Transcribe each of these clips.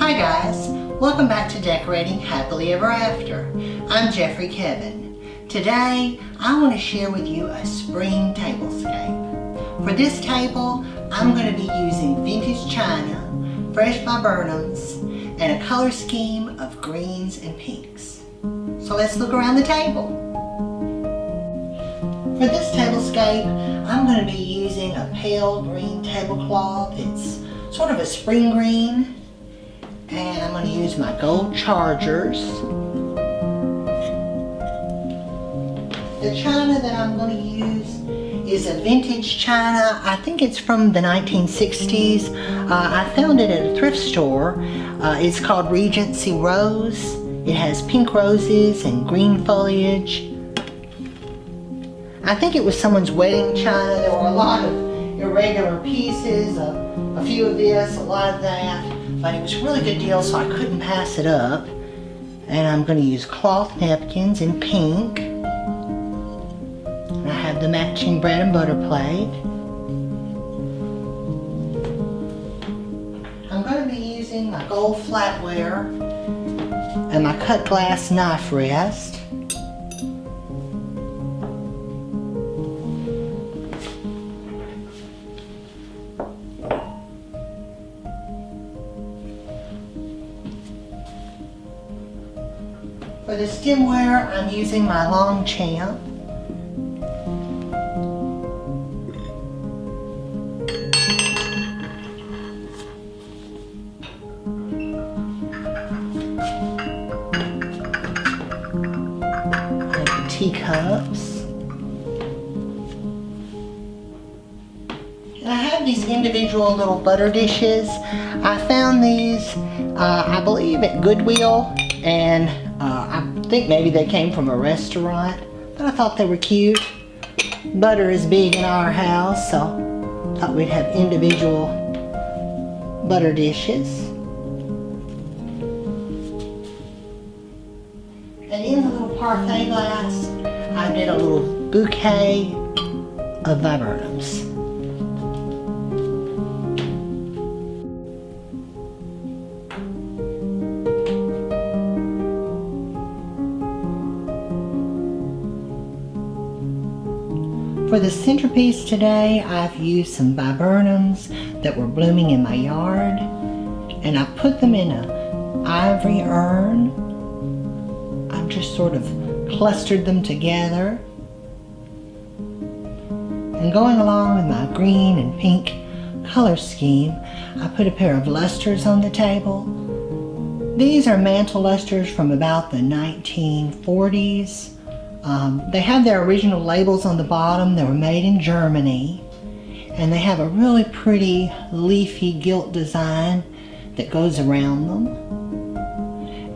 Hi guys, welcome back to Decorating Happily Ever After. I'm Jeffrey Kevin. Today I want to share with you a spring tablescape. For this table I'm going to be using vintage china, fresh viburnums, and a color scheme of greens and pinks. So let's look around the table. For this tablescape I'm going to be using a pale green tablecloth. It's sort of a spring green. And I'm going to use my gold chargers. The china that I'm going to use is a vintage china. I think it's from the 1960s. I found it at a thrift store. It's called Regency Rose. It has pink roses and green foliage. I think it was someone's wedding china. There were a lot of irregular pieces, a few of this, a lot of that. But it was a really good deal, so I couldn't pass it up. And I'm going to use cloth napkins in pink. And I have the matching bread and butter plate. I'm going to be using my gold flatware and my cut glass knife rest. For the stemware, I'm using my long champ. And the teacups. And I have these individual little butter dishes. I found these, I believe, at Goodwill, and I think maybe they came from a restaurant, but I thought they were cute. Butter is big in our house, so I thought we'd have individual butter dishes. And in the little parfait glass, I did a little bouquet of viburnums. For the centerpiece today, I've used some viburnums that were blooming in my yard, and I put them in an ivory urn. I've just sort of clustered them together. And going along with my green and pink color scheme, I put a pair of lusters on the table. These are mantle lusters from about the 1940s. They have their original labels on the bottom. They were made in Germany, and they have a really pretty leafy gilt design that goes around them,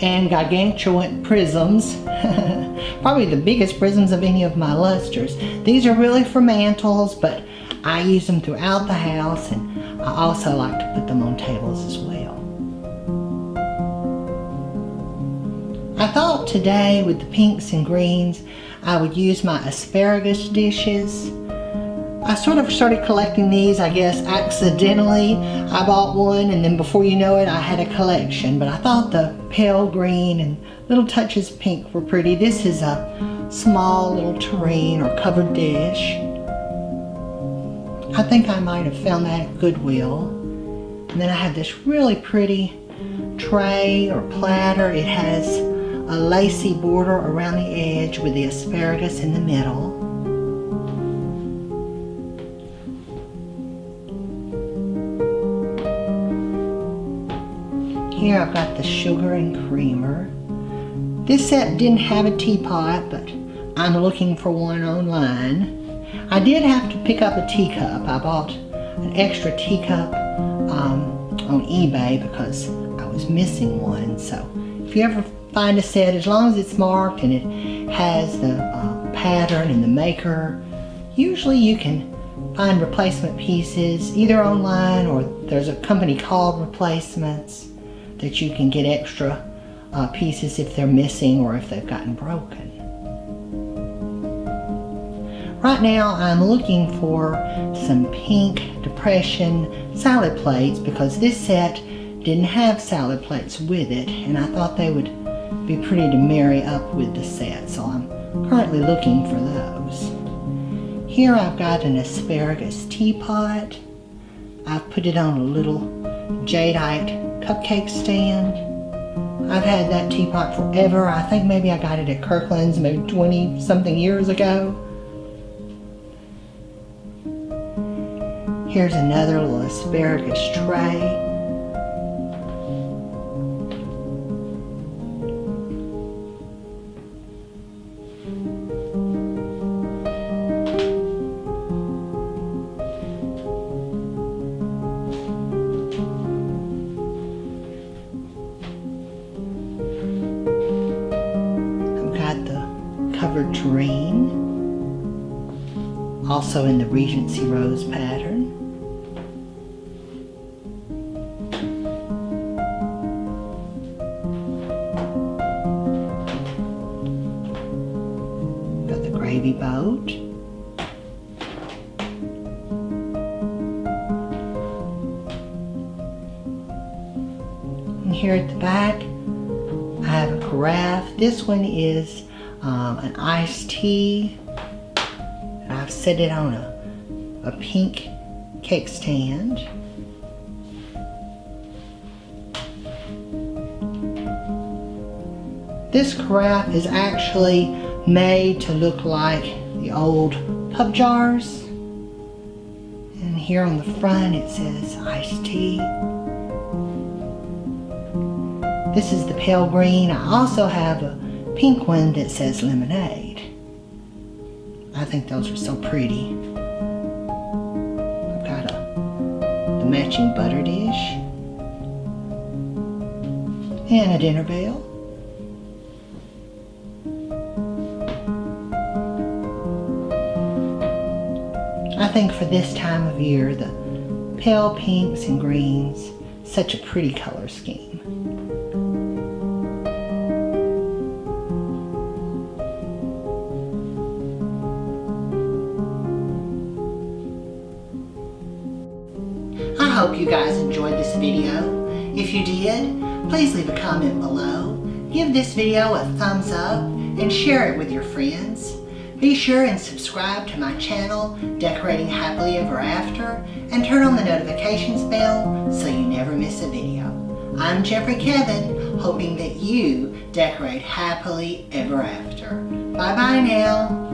and gargantuan prisms, probably the biggest prisms of any of my lusters. These are really for mantles, but I use them throughout the house, and I also like to put them on tables as well. I thought today with the pinks and greens I would use my asparagus dishes. I sort of started collecting these, I guess, accidentally. I bought one, and then before you know it I had a collection, but I thought the pale green and little touches of pink were pretty. This is a small little tureen or covered dish. I think I might have found that at Goodwill. And then I have this really pretty tray or platter. It has a lacy border around the edge with the asparagus in the middle. Here I've got the sugar and creamer. This set didn't have a teapot, but I'm looking for one online. I did have to pick up a teacup. I bought an extra teacup on eBay because I was missing one. So if you ever find a set, as long as it's marked and it has the pattern and the maker, usually you can find replacement pieces either online, or there's a company called Replacements that you can get extra pieces if they're missing or if they've gotten broken. Right now I'm looking for some pink depression salad plates because this set didn't have salad plates with it, and I thought they would be pretty to marry up with the set, so I'm currently looking for those. Here I've got an asparagus teapot. I've put it on a little jadeite cupcake stand. I've had that teapot forever. I think maybe I got it at Kirkland's maybe 20 something years ago. Here's another little asparagus tray. Covered terrain, also in the Regency rose pattern. Got the gravy boat. And here at the back, I have a carafe. This one is an iced tea. I've set it on a pink cake stand. This carafe is actually made to look like the old pub jars. And here on the front it says iced tea. This is the pale green. I also have a pink one that says lemonade. I think those are so pretty. I've got the matching butter dish and a dinner bell. I think for this time of year, the pale pinks and greens, such a pretty color scheme. I hope you guys enjoyed this video. If you did, please leave a comment below. Give this video a thumbs up and share it with your friends. Be sure and subscribe to my channel, Decorating Happily Ever After, and turn on the notifications bell so you never miss a video. I'm Jeffrey Kevin, hoping that you decorate happily ever after. Bye bye now.